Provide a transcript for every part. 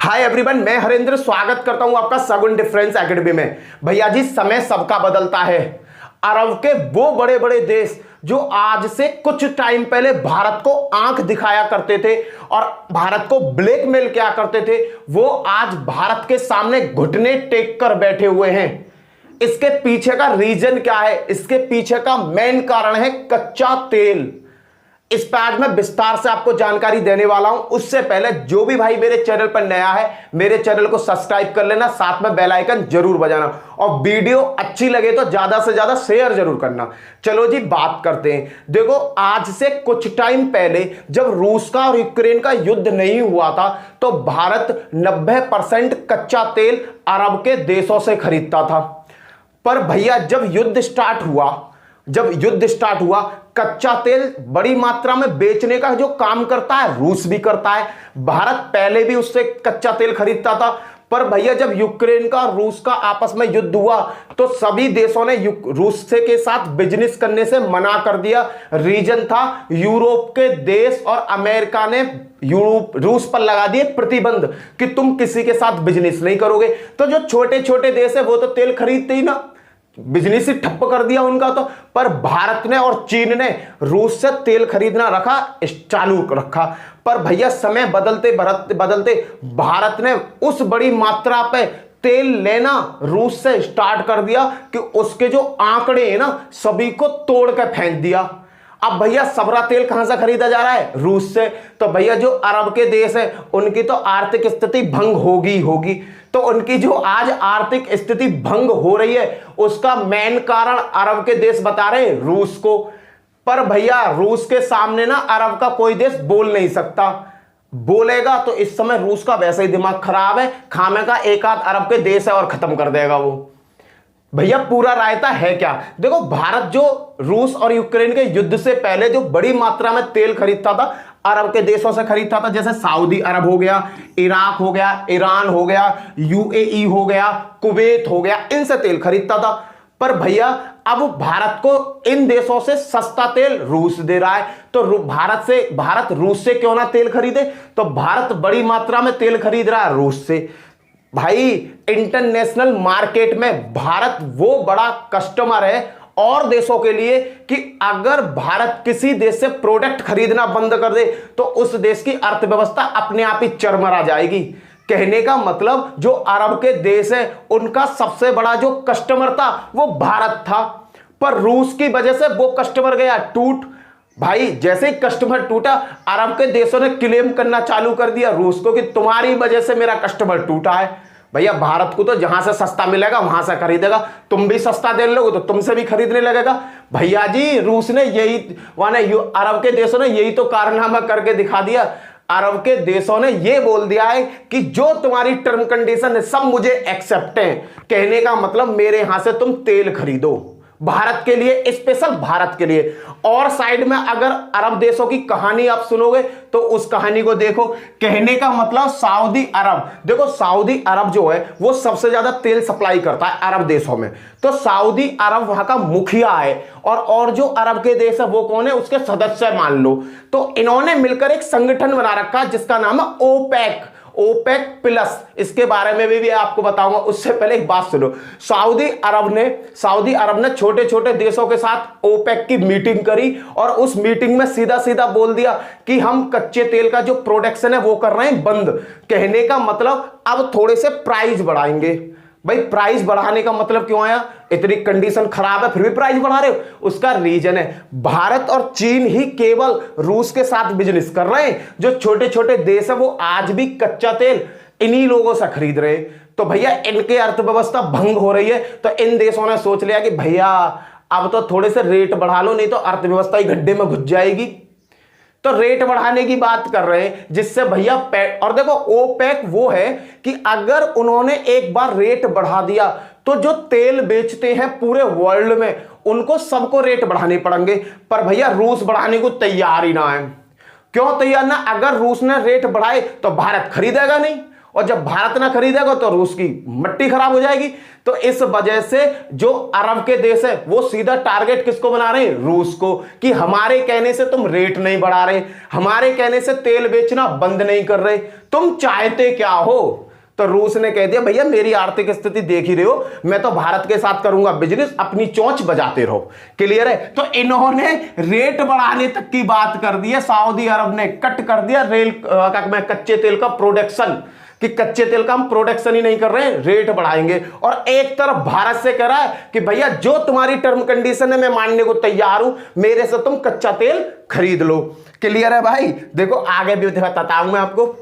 Hi everyone, मैं हरेंद्र स्वागत करता हूं आपका सगुन डिफरेंस एकेडमी में। भैया जी, समय सबका बदलता है। अरब के वो बड़े बड़े देश जो आज से कुछ टाइम पहले भारत को आंख दिखाया करते थे और भारत को ब्लैकमेल किया करते थे, वो आज भारत के सामने घुटने टेक कर बैठे हुए हैं। इसके पीछे का रीजन क्या है? इसके पीछे का मेन कारण है कच्चा तेल। इस पर आज मैं विस्तार से आपको जानकारी देने वाला हूं। उससे पहले जो भी भाई मेरे चैनल पर नया है, मेरे चैनल को सब्सक्राइब कर लेना, साथ में बेल आइकन जरूर बजाना और वीडियो अच्छी लगे तो ज्यादा से ज्यादा शेयर जरूर करना। चलो जी, बात करते हैं। देखो, आज से कुछ टाइम पहले जब रूस का और यूक्रेन का युद्ध नहीं हुआ था तो भारत 90% कच्चा तेल अरब के देशों से खरीदता था। पर भैया, जब युद्ध स्टार्ट हुआ, कच्चा तेल बड़ी मात्रा में बेचने का जो काम करता है रूस भी करता है। भारत पहले भी उससे कच्चा तेल खरीदता था, पर भैया जब यूक्रेन का और रूस का आपस में युद्ध हुआ तो सभी देशों ने रूस से के साथ बिजनेस करने से मना कर दिया। रीजन था यूरोप के देश और अमेरिका ने रूस पर लगा दिए प्रतिबंध कि तुम किसी के साथ बिजनेस नहीं करोगे। तो जो छोटे छोटे देश है वो तो तेल खरीदते ही ना, बिजनेस ही ठप्प कर दिया उनका। तो पर भारत ने और चीन ने रूस से तेल खरीदना चालू रखा। पर भैया, समय बदलते बदलते भारत ने उस बड़ी मात्रा पे तेल लेना रूस से स्टार्ट कर दिया कि उसके जो आंकड़े हैं ना, सभी को तोड़ के फेंक दिया। अब भैया, सबरा तेल कहां से खरीदा जा रहा है? रूस से। तो भैया, जो अरब के देश है उनकी तो आर्थिक स्थिति भंग होगी। तो उनकी जो आज आर्थिक स्थिति भंग हो रही है उसका मेन कारण अरब के देश बता रहे हैं रूस को। पर भैया, रूस के सामने ना अरब का कोई देश बोल नहीं सकता। बोलेगा तो इस समय रूस का वैसे ही दिमाग खराब है, खामे का एक आध अरब के देश है और खत्म कर देगा वो। भैया, पूरा रायता है क्या? देखो, भारत जो रूस और यूक्रेन के युद्ध से पहले जो बड़ी मात्रा में तेल खरीदता था, अरब के देशों से खरीदता था। जैसे सऊदी अरब हो गया, इराक हो गया, ईरान हो गया, यूएई हो गया, कुवैत हो गया, इनसे तेल खरीदता था। पर भैया, अब भारत को इन देशों से सस्ता तेल रूस दे रहा है, तो भारत रूस से क्यों ना तेल खरीदे? तो भारत बड़ी मात्रा में तेल खरीद रहा है रूस से। भाई, इंटरनेशनल मार्केट में भारत वो बड़ा कस्टमर है और देशों के लिए कि अगर भारत किसी देश से प्रोडक्ट खरीदना बंद कर दे तो उस देश की अर्थव्यवस्था अपने आप ही चरमरा जाएगी। कहने का मतलब, जो अरब के देश है उनका सबसे बड़ा जो कस्टमर था वो भारत था, पर रूस की वजह से वो कस्टमर गया टूट। भाई, जैसे ही कस्टमर टूटा, अरब के देशों ने क्लेम करना चालू कर दिया रूस को कि तुम्हारी वजह से मेरा कस्टमर टूटा है। भैया, भारत को तो जहां से सस्ता मिलेगा वहां से खरीदेगा। तुम भी सस्ता दे लोगे तो तुमसे भी खरीदने लगेगा। भैया जी, रूस ने यही अरब के देशों ने यही तो कारनामा करके दिखा दिया। अरब के देशों ने यह बोल दिया है कि जो तुम्हारी टर्म कंडीशन है सब मुझे एक्सेप्ट है। कहने का मतलब, मेरे यहां से तुम तेल खरीदो भारत के लिए, स्पेशल भारत के लिए। और साइड में अगर अरब देशों की कहानी आप सुनोगे तो उस कहानी को देखो। कहने का मतलब, सऊदी अरब, देखो सऊदी अरब जो है वो सबसे ज्यादा तेल सप्लाई करता है अरब देशों में। तो सऊदी अरब वहां का मुखिया है और जो अरब के देश है वो कौन है? उसके सदस्य मान लो। तो इन्होंने मिलकर एक संगठन बना रखा है जिसका नाम है ओपेक प्लस। इसके बारे में भी आपको बताऊंगा। उससे पहले एक बात सुनो। सऊदी अरब ने छोटे छोटे देशों के साथ ओपेक की मीटिंग करी और उस मीटिंग में सीधा सीधा बोल दिया कि हम कच्चे तेल का जो प्रोडक्शन है वो कर रहे हैं बंद। कहने का मतलब, अब थोड़े से प्राइस बढ़ाएंगे। भाई, प्राइस बढ़ाने का मतलब क्यों आया? इतनी कंडीशन खराब है फिर भी प्राइस बढ़ा रहे हो। उसका रीजन है, भारत और चीन ही केवल रूस के साथ बिजनेस कर रहे हैं। जो छोटे छोटे देश है वो आज भी कच्चा तेल इन्हीं लोगों से खरीद रहे हैं। तो भैया, इनके अर्थव्यवस्था भंग हो रही है। तो इन देशों ने सोच लिया कि भैया अब तो थोड़े से रेट बढ़ा लो, नहीं तो अर्थव्यवस्था ही गड्ढे में घुस जाएगी। तो रेट बढ़ाने की बात कर रहे हैं, जिससे भैया और देखो, ओपेक वो है कि अगर उन्होंने एक बार रेट बढ़ा दिया तो जो तेल बेचते हैं पूरे वर्ल्ड में उनको सबको रेट बढ़ाने पड़ेंगे। पर भैया, रूस बढ़ाने को तैयार ही ना है। क्यों तैयार ना? अगर रूस ने रेट बढ़ाए तो भारत खरीदेगा नहीं और जब भारत ना खरीदेगा तो रूस की मट्टी खराब हो जाएगी। तो इस वजह से जो अरब के देश है वो सीधा टारगेट किसको बना रहे हैं, रूस को, कि हमारे कहने से तुम रेट नहीं बढ़ा रहे, हमारे कहने से तेल बेचना बंद नहीं कर रहे, तुम चाहते क्या हो। तो रूस ने कह दिया भैया मेरी आर्थिक स्थिति देख ही रहे हो, मैं तो भारत के साथ करूंगा बिजनेस, अपनी चोंच बजाते रहो। क्लियर है। तो इन्होंने रेट बढ़ाने तक की बात कर दी है। सऊदी अरब ने कट कर दिया कच्चे तेल का प्रोडक्शन, कि कच्चे तेल का हम प्रोडक्शन ही नहीं कर रहे हैं, रेट बढ़ाएंगे। और एक तरफ भारत से कह रहा है कि भैया जो तुम्हारी टर्म कंडीशन है मैं मानने को तैयार हूं, मेरे से तुम कच्चा तेल खरीद लो। क्लियर है भाई। देखो आगे भी बताता हूं मैं आपको।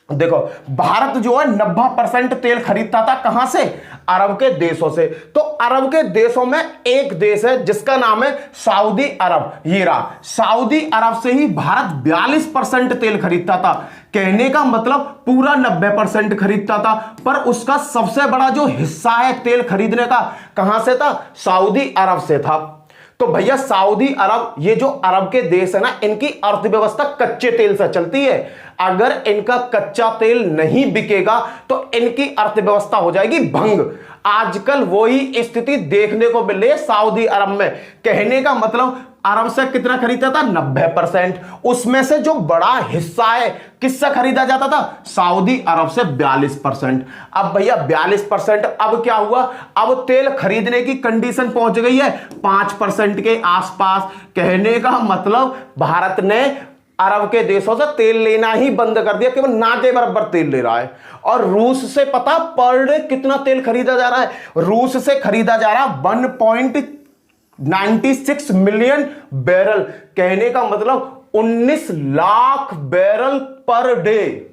देखो भारत जो है 90% तेल खरीदता था कहां से, अरब के देशों से। तो अरब के देशों में एक देश है जिसका नाम है सऊदी अरब। ये रहा, सऊदी अरब से ही भारत 42% तेल खरीदता था। कहने का मतलब पूरा 90% खरीदता था, पर उसका सबसे बड़ा जो हिस्सा है तेल खरीदने का कहां से था, सऊदी अरब से था। तो भैया सऊदी अरब, ये जो अरब के देश है ना, इनकी अर्थव्यवस्था कच्चे तेल से चलती है। अगर इनका कच्चा तेल नहीं बिकेगा तो इनकी अर्थव्यवस्था हो जाएगी भंग। आजकल वही स्थिति देखने को मिल रही है सऊदी अरब में। कहने का मतलब अरब से कितना खरीदता था, 90%। उसमें से जो बड़ा हिस्सा है किससे खरीदा जाता था, सऊदी अरब से 42%। अब भैया 42%, अब क्या हुआ, अब तेल खरीदने की कंडीशन पहुंच गई है 5% के आसपास। कहने का मतलब भारत ने अरब के देशों से तेल लेना ही बंद कर दिया, केवल ना के बराबर तेल ले रहा है। और रूस से पता पर डे कितना तेल खरीदा जा रहा है, रूस से खरीदा जा रहा है 1.96 मिलियन बैरल। कहने का मतलब 19 लाख बैरल पर डे।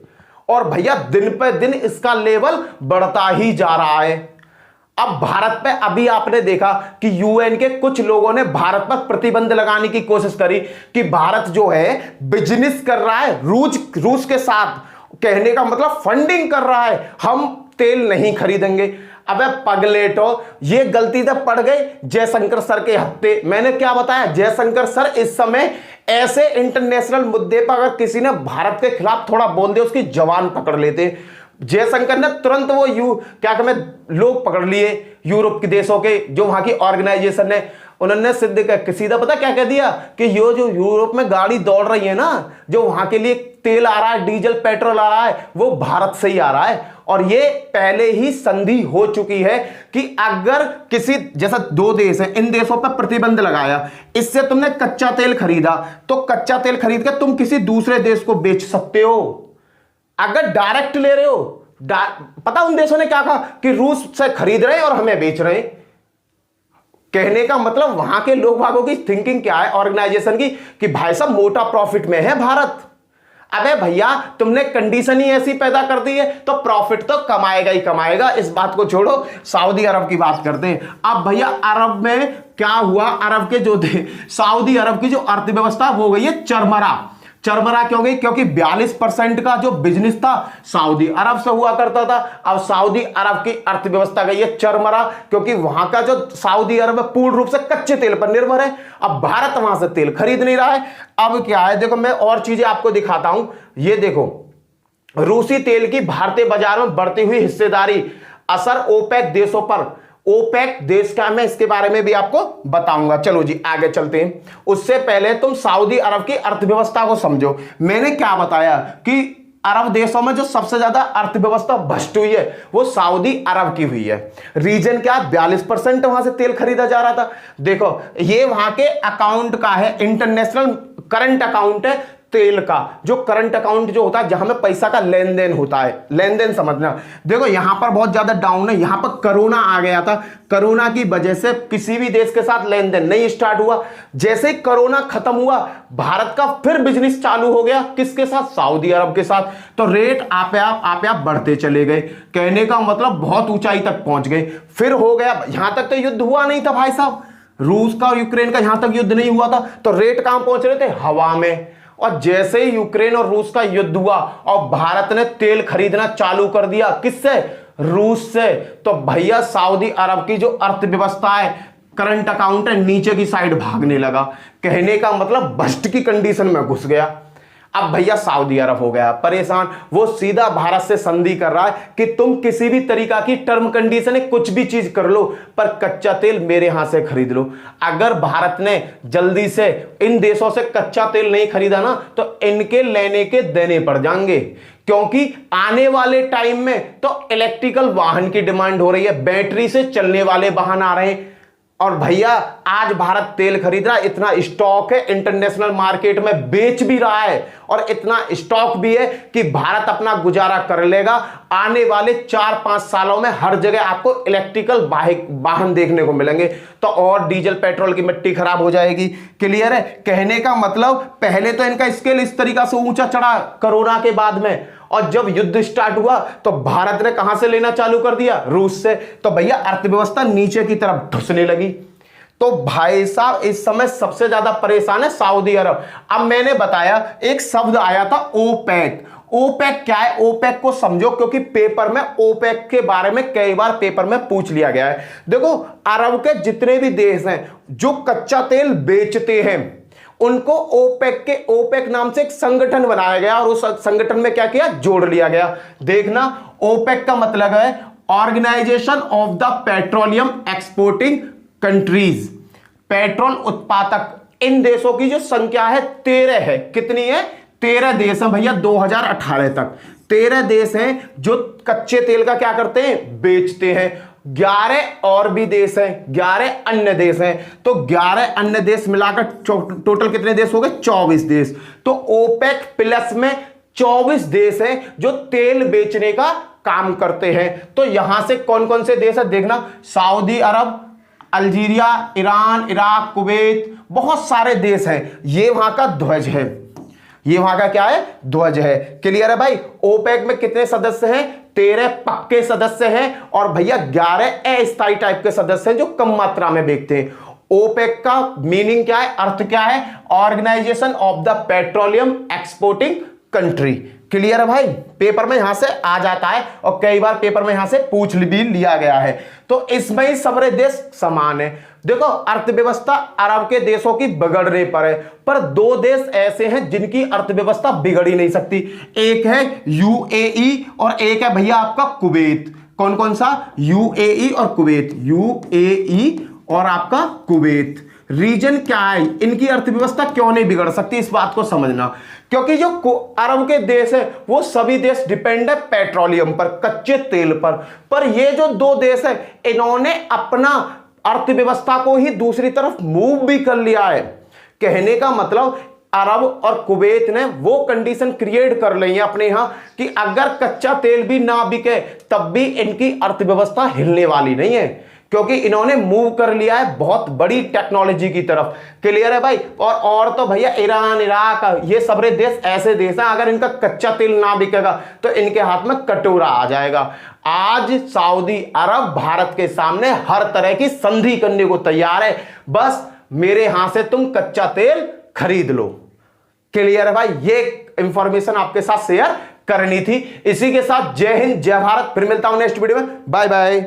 और भैया दिन पे दिन इसका लेवल बढ़ता ही जा रहा है। अब भारत पे अभी आपने देखा कि यूएन के कुछ लोगों ने भारत पर प्रतिबंध लगाने की कोशिश करी कि भारत जो है बिजनेस कर रहा है रूस के साथ। कहने का मतलब फंडिंग कर रहा है, हम तेल नहीं खरीदेंगे। अबे पगलेटो, ये गलती से पड़ गए जयशंकर सर के हत्थे। मैंने क्या बताया, जयशंकर सर इस समय ऐसे इंटरनेशनल मुद्दे पर अगर किसी ने भारत के खिलाफ थोड़ा बोल दे उसकी जवान पकड़ लेते। जयशंकर ने तुरंत वो लोग पकड़ लिए यूरोप के देशों के, जो वहां की ऑर्गेनाइजेशन है, उन्होंने सिद्ध कर सीधा पता क्या कह दिया कि ये जो यूरोप में गाड़ी दौड़ रही है ना, जो वहां के लिए तेल आ रहा है, डीजल पेट्रोल आ रहा है, वो भारत से ही आ रहा है। और ये पहले ही संधि हो चुकी है कि अगर किसी जैसा दो देश है, इन देशों पर प्रतिबंध लगाया, इससे तुमने कच्चा तेल खरीदा, तो कच्चा तेल खरीद के तुम किसी दूसरे देश को बेच सकते हो। अगर डायरेक्ट ले रहे हो, पता उन देशों ने क्या कहा कि रूस से खरीद रहे हैं और हमें बेच रहे हैं। कहने का मतलब वहां के लोग भागों की थिंकिंग क्या है ऑर्गेनाइजेशन की, कि भाई साहब मोटा प्रॉफिट में है भारत। अबे भैया तुमने कंडीशन ही ऐसी पैदा कर दी है तो प्रॉफिट तो कमाएगा ही कमाएगा। इस बात को छोड़ो, सऊदी अरब की बात करते हैं। अब भैया अरब में क्या हुआ, अरब के जो सऊदी अरब की जो अर्थव्यवस्था हो गई है चरमरा। चरमरा क्यों गई, क्योंकि 42% का जो बिजनेस था सऊदी अरब से हुआ करता था। अब सऊदी अरब की अर्थव्यवस्था गई है चरमरा, क्योंकि वहां का जो सऊदी अरब है पूर्ण रूप से कच्चे तेल पर निर्भर है। अब भारत वहां से तेल खरीद नहीं रहा है। अब क्या है, देखो मैं और चीजें आपको दिखाता हूं। ये देखो रूसी तेल की भारतीय बाजार में बढ़ती हुई हिस्सेदारी, असर ओपेक देशों पर। ओपेक देश क्या, मैं इसके बारे में भी आपको बताऊंगा। चलो जी आगे चलते हैं। उससे पहले तुम सऊदी अरब की अर्थव्यवस्था को समझो। मैंने क्या बताया कि अरब देशों में जो सबसे ज्यादा अर्थव्यवस्था भ्रष्ट हुई है वो सऊदी अरब की हुई है। रीजन क्या, 42% वहां से तेल खरीदा जा रहा था। देखो ये वहां के अकाउंट का है, इंटरनेशनल करंट अकाउंट है तेल का, जो करंट अकाउंट जो होता है जहां में पैसा का लेन देन होता है, लेन देन समझना। देखो यहां पर बहुत ज्यादा डाउन है, यहां पर कोरोना आ गया था, कोरोना की वजह से किसी भी देश के साथ लेन देन नहीं स्टार्ट हुआ। जैसे ही कोरोना खत्म हुआ भारत का फिर बिजनेस चालू हो गया, किसके साथ, सऊदी अरब के साथ। तो रेट आपे आप बढ़ते चले गए। कहने का मतलब बहुत ऊंचाई तक पहुंच गए। फिर हो गया, यहां तक तो युद्ध हुआ नहीं था भाई साहब, रूस का और यूक्रेन का यहां तक युद्ध नहीं हुआ था, तो रेट कहां पहुंच रहे थे, हवा में। और जैसे ही यूक्रेन और रूस का युद्ध हुआ और भारत ने तेल खरीदना चालू कर दिया, किससे, रूस से, तो भैया सऊदी अरब की जो अर्थव्यवस्था है, करंट अकाउंट है, नीचे की साइड भागने लगा। कहने का मतलब भ्रष्ट की कंडीशन में घुस गया। अब भैया सऊदी अरब हो गया परेशान, वो सीधा भारत से संधि कर रहा है कि तुम किसी भी तरीका की टर्म कंडीशन है कुछ भी चीज कर लो पर कच्चा तेल मेरे यहां से खरीद लो। अगर भारत ने जल्दी से इन देशों से कच्चा तेल नहीं खरीदा ना तो इनके लेने के देने पड़ जाएंगे, क्योंकि आने वाले टाइम में तो इलेक्ट्रिकल वाहन की डिमांड हो रही है, बैटरी से चलने वाले वाहन आ रहे हैं। और भैया आज भारत तेल खरीद रहा है, इतना स्टॉक है, इंटरनेशनल मार्केट में बेच भी रहा है और इतना स्टॉक भी है कि भारत अपना गुजारा कर लेगा। आने वाले 4-5 सालों में हर जगह आपको इलेक्ट्रिकल वाहन देखने को मिलेंगे, तो और डीजल पेट्रोल की मिट्टी खराब हो जाएगी। क्लियर है? कहने का मतलब पहले तो इनका स्केल इस तरीका से ऊंचा चढ़ा कोरोना के बाद में, और जब युद्ध स्टार्ट हुआ तो भारत ने कहां से लेना चालू कर दिया? रूस से। तो भैया अर्थव्यवस्था नीचे की तरफ धंसने लगी। तो भाई साहब इस समय सबसे ज्यादा परेशान है सऊदी अरब। अब मैंने बताया एक शब्द आया था ओपेक। ओपेक क्या है? ओपेक को समझो, क्योंकि पेपर में ओपेक के बारे में कई बार पेपर में पूछ लिया गया है। देखो अरब के जितने भी देश हैं जो कच्चा तेल बेचते हैं उनको ओपेक नाम से एक संगठन बनाया गया और उस संगठन में क्या किया? जोड़ लिया गया। देखना ओपेक का मतलब है organisation of the petroleum exporting countries. Petrol उत्पादक इन देशों की जो संख्या है 13 है। कितनी है? 13 देश हैं भैया। 2018 तक 13 देश हैं जो कच्चे तेल का क्या करते हैं? बेचते हैं। 11 और भी देश हैं, 11 अन्य देश हैं। तो 11 अन्य देश मिलाकर टोटल कितने देश हो गए? 24 देश। तो ओपेक प्लस में 24 देश हैं जो तेल बेचने का काम करते हैं। तो यहां से कौन कौन से देश है देखना, सऊदी अरब, अल्जीरिया, ईरान, इराक, कुवैत, बहुत सारे देश हैं। ये वहां का ध्वज है, ये वहां का क्या है? ध्वज है। क्लियर है भाई? ओपेक में कितने सदस्य हैं? 13 पक्के सदस्य हैं और भैया 11 अस्थायी टाइप के सदस्य हैं जो कम मात्रा में बेचते हैं। ओपेक का मीनिंग क्या है? अर्थ क्या है? Organisation of the petroleum exporting country. Clear है भाई? पेपर में यहां से आ जाता है और कई बार पेपर में यहां से पूछ भी लिया गया है। तो इसमें ही सारे देश समान है। देखो अर्थव्यवस्था अरब के देशों की बिगड़ने पर है, पर 2 देश ऐसे हैं जिनकी अर्थव्यवस्था बिगड़ ही नहीं सकती। एक है यूएई और एक है भैया आपका कुवैत। कौन कौन सा? यूएई और कुवैत। यूएई और आपका कुवैत। रीजन क्या है? इनकी अर्थव्यवस्था क्यों नहीं बिगड़ सकती? इस बात को समझना, क्योंकि जो अरब के देश है वो सभी देश डिपेंड है पेट्रोलियम पर, कच्चे तेल पर ये जो 2 देश है इन्होंने अपना अर्थव्यवस्था को ही दूसरी तरफ मूव भी कर लिया है। कहने का मतलब अरब और कुवैत ने वो कंडीशन क्रिएट कर ली है अपने यहां कि अगर कच्चा तेल भी ना बिके तब भी इनकी अर्थव्यवस्था हिलने वाली नहीं है, क्योंकि इन्होंने मूव कर लिया है बहुत बड़ी टेक्नोलॉजी की तरफ। क्लियर है भाई? और तो भैया ईरान, इराक, ये सारे देश ऐसे देश हैं अगर इनका कच्चा तेल ना बिकेगा तो इनके हाथ में कटोरा आ जाएगा। आज सऊदी अरब भारत के सामने हर तरह की संधि करने को तैयार है, बस मेरे यहां से तुम कच्चा तेल खरीद लो। क्लियर है भाई? ये इंफॉर्मेशन आपके साथ शेयर करनी थी। इसी के साथ जय हिंद, जय भारत। फिर मिलता हूं नेक्स्ट वीडियो में। Bye bye.